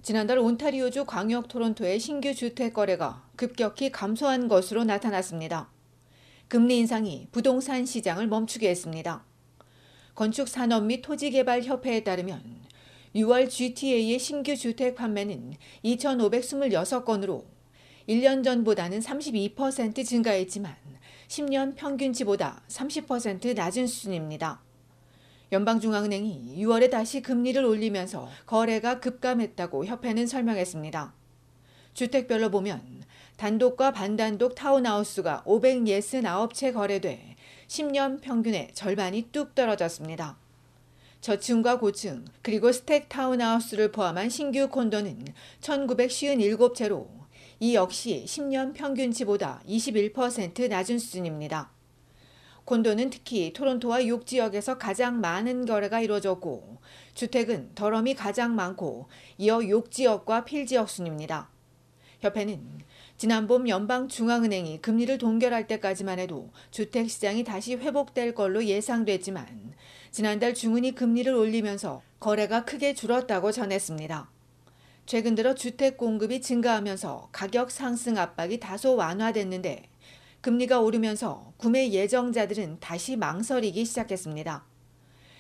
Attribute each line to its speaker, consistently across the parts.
Speaker 1: 지난달 온타리오주 광역 토론토의 신규 주택 거래가 급격히 감소한 것으로 나타났습니다. 금리 인상이 부동산 시장을 멈추게 했습니다. 건축산업 및 토지개발협회에 따르면 6월 GTA의 신규 주택 판매는 2,526건으로 1년 전보다는 32% 증가했지만 10년 평균치보다 30% 낮은 수준입니다. 연방중앙은행이 6월에 다시 금리를 올리면서 거래가 급감했다고 협회는 설명했습니다. 주택별로 보면 단독과 반단독 타운하우스가 569채 거래돼 10년 평균의 절반이 뚝 떨어졌습니다. 저층과 고층 그리고 스택 타운하우스를 포함한 신규 콘도는 1957채로 이 역시 10년 평균치보다 21% 낮은 수준입니다. 콘도는 특히 토론토와 6지역에서 가장 많은 거래가 이루어졌고 주택은 더럼이 가장 많고 이어 6지역과 필지역 순입니다. 협회는 지난 봄 연방중앙은행이 금리를 동결할 때까지만 해도 주택시장이 다시 회복될 걸로 예상됐지만 지난달 중은이 금리를 올리면서 거래가 크게 줄었다고 전했습니다. 최근 들어 주택 공급이 증가하면서 가격 상승 압박이 다소 완화됐는데 금리가 오르면서 구매 예정자들은 다시 망설이기 시작했습니다.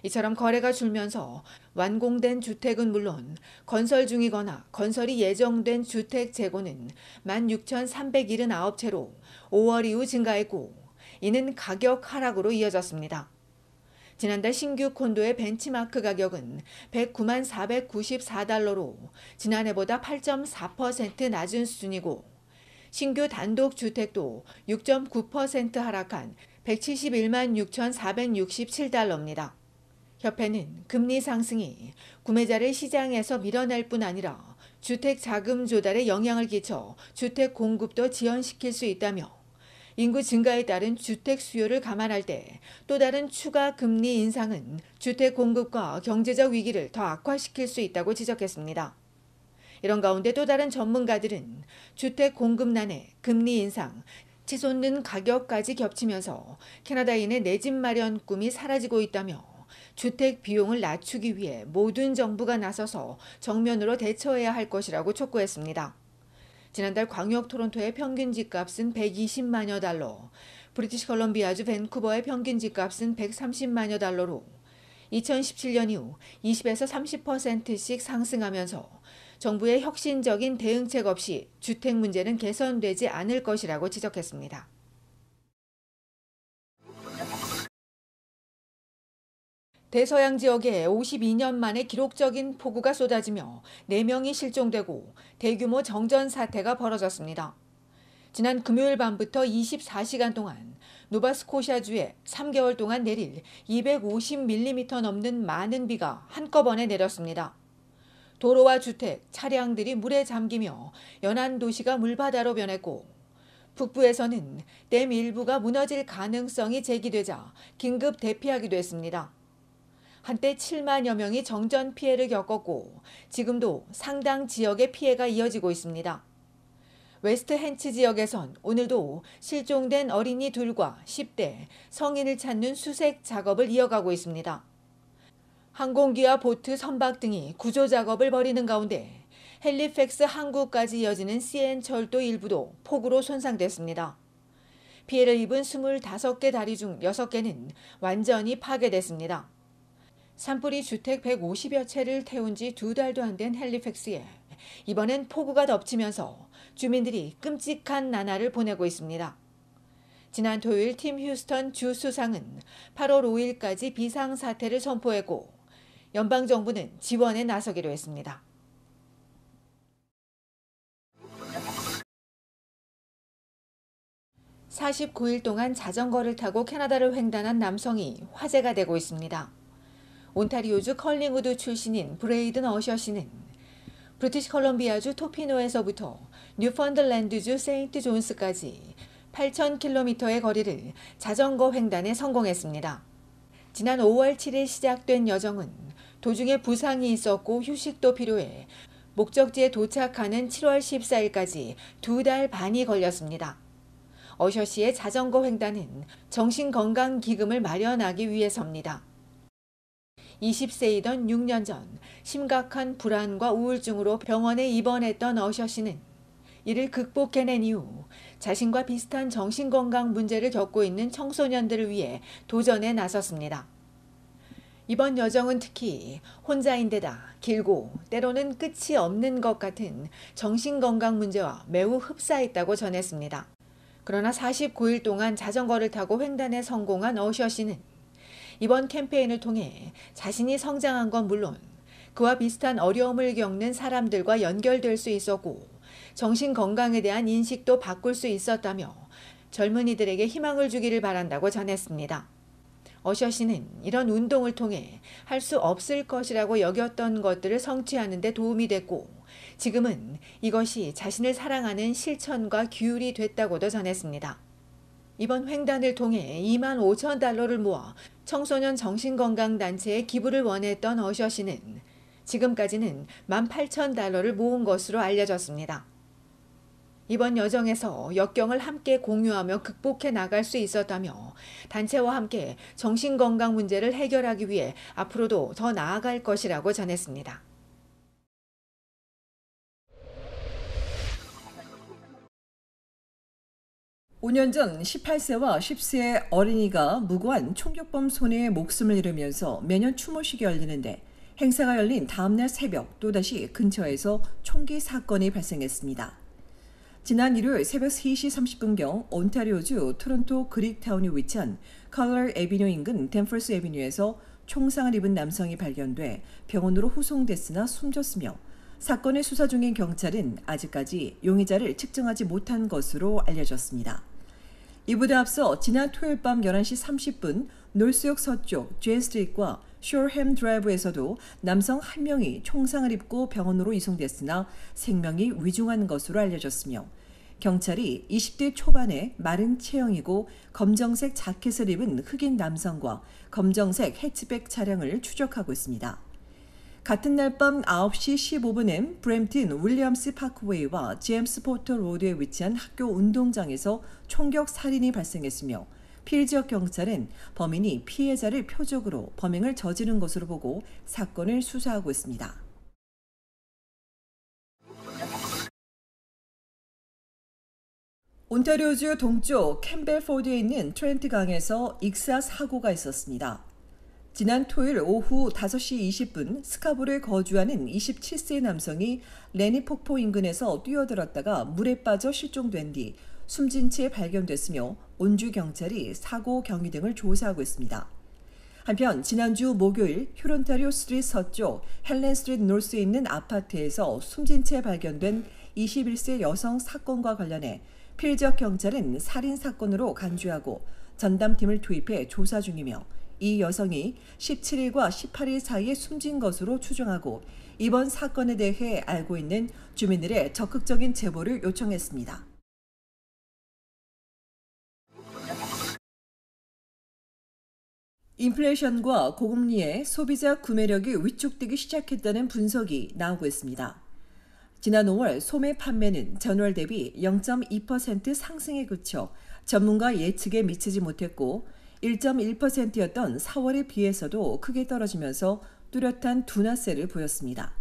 Speaker 1: 이처럼 거래가 줄면서 완공된 주택은 물론 건설 중이거나 건설이 예정된 주택 재고는 16,379채로 5월 이후 증가했고 이는 가격 하락으로 이어졌습니다. 지난달 신규 콘도의 벤치마크 가격은 109만 494달러로 지난해보다 8.4% 낮은 수준이고 신규 단독 주택도 6.9% 하락한 171만 6,467달러입니다. 협회는 금리 상승이 구매자를 시장에서 밀어낼 뿐 아니라 주택 자금 조달에 영향을 끼쳐 주택 공급도 지연시킬 수 있다며 인구 증가에 따른 주택 수요를 감안할 때 또 다른 추가 금리 인상은 주택 공급과 경제적 위기를 더 악화시킬 수 있다고 지적했습니다. 이런 가운데 또 다른 전문가들은 주택 공급난에 금리 인상, 치솟는 가격까지 겹치면서 캐나다인의 내 집 마련 꿈이 사라지고 있다며 주택 비용을 낮추기 위해 모든 정부가 나서서 정면으로 대처해야 할 것이라고 촉구했습니다. 지난달 광역 토론토의 평균 집값은 120만여 달러, 브리티시 컬럼비아주 밴쿠버의 평균 집값은 130만여 달러로 2017년 이후 20에서 30%씩 상승하면서 정부의 혁신적인 대응책 없이 주택 문제는 개선되지 않을 것이라고 지적했습니다. 대서양 지역에 52년 만에 기록적인 폭우가 쏟아지며 4명이 실종되고 대규모 정전 사태가 벌어졌습니다. 지난 금요일 밤부터 24시간 동안 노바스코샤주에 3개월 동안 내릴 250mm 넘는 많은 비가 한꺼번에 내렸습니다. 도로와 주택, 차량들이 물에 잠기며 연안 도시가 물바다로 변했고 북부에서는 댐 일부가 무너질 가능성이 제기되자 긴급 대피하기도 했습니다. 한때 7만여 명이 정전 피해를 겪었고 지금도 상당 지역의 피해가 이어지고 있습니다. 웨스트 헨츠 지역에선 오늘도 실종된 어린이 둘과 10대 성인을 찾는 수색 작업을 이어가고 있습니다. 항공기와 보트, 선박 등이 구조 작업을 벌이는 가운데 헬리팩스 항구까지 이어지는 CN 철도 일부도 폭우로 손상됐습니다. 피해를 입은 25개 다리 중 6개는 완전히 파괴됐습니다. 산불이 주택 150여 채를 태운 지 2달도 안 된 헬리팩스에 이번엔 폭우가 덮치면서 주민들이 끔찍한 나날을 보내고 있습니다. 지난 토요일 팀 휴스턴 주 수상은 8월 5일까지 비상사태를 선포했고 연방정부는 지원에 나서기로 했습니다. 49일 동안 자전거를 타고 캐나다를 횡단한 남성이 화제가 되고 있습니다. 온타리오주 컬링우드 출신인 브레이든 어셔 씨는 브리티시 컬럼비아주 토피노에서부터 뉴펀들랜드주 세인트 존스까지 8,000km의 거리를 자전거 횡단에 성공했습니다. 지난 5월 7일 시작된 여정은 도중에 부상이 있었고 휴식도 필요해 목적지에 도착하는 7월 14일까지 2달 반이 걸렸습니다. 어셔 씨의 자전거 횡단은 정신건강기금을 마련하기 위해서입니다. 20세이던 6년 전 심각한 불안과 우울증으로 병원에 입원했던 어셔 씨는 이를 극복해낸 이후 자신과 비슷한 정신건강 문제를 겪고 있는 청소년들을 위해 도전에 나섰습니다. 이번 여정은 특히 혼자인데다 길고 때로는 끝이 없는 것 같은 정신건강 문제와 매우 흡사했다고 전했습니다. 그러나 49일 동안 자전거를 타고 횡단에 성공한 어셔 씨는 이번 캠페인을 통해 자신이 성장한 건 물론 그와 비슷한 어려움을 겪는 사람들과 연결될 수 있었고 정신건강에 대한 인식도 바꿀 수 있었다며 젊은이들에게 희망을 주기를 바란다고 전했습니다. 어셔 씨는 이런 운동을 통해 할 수 없을 것이라고 여겼던 것들을 성취하는 데 도움이 됐고 지금은 이것이 자신을 사랑하는 실천과 규율이 됐다고도 전했습니다. 이번 횡단을 통해 2만 5천 달러를 모아 청소년 정신건강단체에 기부를 원했던 어셔 씨는 지금까지는 18,000달러를 모은 것으로 알려졌습니다. 이번 여정에서 역경을 함께 공유하며 극복해 나갈 수 있었다며 단체와 함께 정신건강 문제를 해결하기 위해 앞으로도 더 나아갈 것이라고 전했습니다.
Speaker 2: (5년) 전 18세와 10세의 어린이가 무고한 총격범 손해에 목숨을 잃으면서 매년 추모식이 열리는데 행사가 열린 다음날 새벽 또다시 근처에서 총기 사건이 발생했습니다. 지난 일요일 새벽 3시 30분경 온타리오주 토론토 그릭타운에 위치한 컬러 애비뉴 인근 댄퍼스 애비뉴에서 총상을 입은 남성이 발견돼 병원으로 후송됐으나 숨졌으며 사건을 수사 중인 경찰은 아직까지 용의자를 측정하지 못한 것으로 알려졌습니다. 이보다 앞서 지난 토요일 밤 11시 30분 놀스역 서쪽 제인 스트리트과 쇼햄 드라이브에서도 남성 1명이 총상을 입고 병원으로 이송됐으나 생명이 위중한 것으로 알려졌으며 경찰이 20대 초반의 마른 체형이고 검정색 자켓을 입은 흑인 남성과 검정색 해치백 차량을 추적하고 있습니다. 같은 날 밤 9시 15분엔 브램튼 윌리엄스 파크웨이와 제임스 포터 로드에 위치한 학교 운동장에서 총격 살인이 발생했으며 필 지역 경찰은 범인이 피해자를 표적으로 범행을 저지른 것으로 보고 사건을 수사하고 있습니다. 온타리오주 동쪽 캠벨포드에 있는 트렌트 강에서 익사 사고가 있었습니다. 지난 토요일 오후 5시 20분 스카보르에 거주하는 27세 남성이 레니 폭포 인근에서 뛰어들었다가 물에 빠져 실종된 뒤 숨진 채 발견됐으며 온주 경찰이 사고 경위 등을 조사하고 있습니다. 한편 지난주 목요일 휴론타리오 스트리트 서쪽 헬렌 스트리트 노스에 있는 아파트에서 숨진 채 발견된 21세 여성 사건과 관련해 필지역 경찰은 살인 사건으로 간주하고 전담팀을 투입해 조사 중이며 이 여성이 17일과 18일 사이에 숨진 것으로 추정하고 이번 사건에 대해 알고 있는 주민들의 적극적인 제보를 요청했습니다. 인플레이션과 고금리에 소비자 구매력이 위축되기 시작했다는 분석이 나오고 있습니다. 지난 5월 소매 판매는 전월 대비 0.2% 상승에 그쳐 전문가 예측에 미치지 못했고 1.1%였던 4월에 비해서도 크게 떨어지면서 뚜렷한 둔화세를 보였습니다.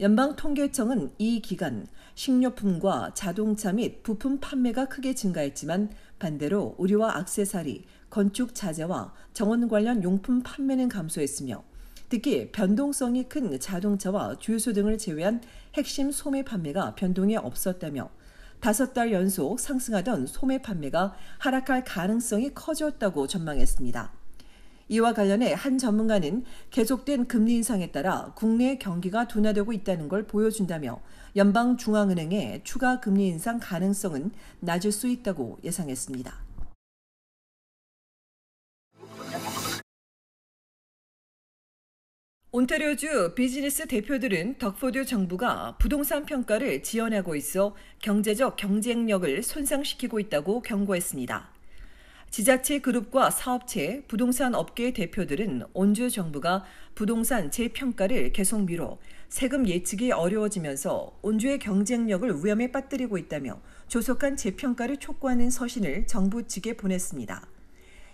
Speaker 2: 연방통계청은 이 기간 식료품과 자동차 및 부품 판매가 크게 증가했지만 반대로 의류와 액세서리, 건축 자재와 정원 관련 용품 판매는 감소했으며 특히 변동성이 큰 자동차와 주유소 등을 제외한 핵심 소매 판매가 변동이 없었다며 5달 연속 상승하던 소매 판매가 하락할 가능성이 커졌다고 전망했습니다. 이와 관련해 한 전문가는 계속된 금리 인상에 따라 국내 경기가 둔화되고 있다는 걸 보여준다며 연방중앙은행의 추가 금리 인상 가능성은 낮을 수 있다고 예상했습니다. 온타리오주 비즈니스 대표들은 덕포드 정부가 부동산 평가를 지연하고 있어 경제적 경쟁력을 손상시키고 있다고 경고했습니다. 지자체 그룹과 사업체, 부동산 업계 대표들은 온주 정부가 부동산 재평가를 계속 미뤄 세금 예측이 어려워지면서 온주의 경쟁력을 위험에 빠뜨리고 있다며 조속한 재평가를 촉구하는 서신을 정부 측에 보냈습니다.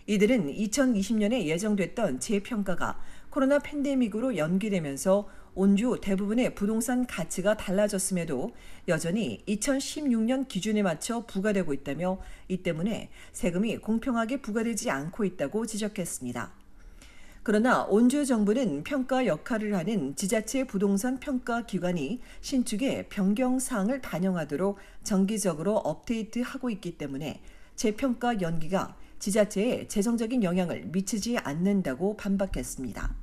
Speaker 2: 이들은 2020년에 예정됐던 재평가가 코로나 팬데믹으로 연기되면서 온주 대부분의 부동산 가치가 달라졌음에도 여전히 2016년 기준에 맞춰 부과되고 있다며 이 때문에 세금이 공평하게 부과되지 않고 있다고 지적했습니다. 그러나 온주 정부는 평가 역할을 하는 지자체 부동산 평가 기관이 신축의 변경 사항을 반영하도록 정기적으로 업데이트하고 있기 때문에 재평가 연기가 지자체에 재정적인 영향을 미치지 않는다고 반박했습니다.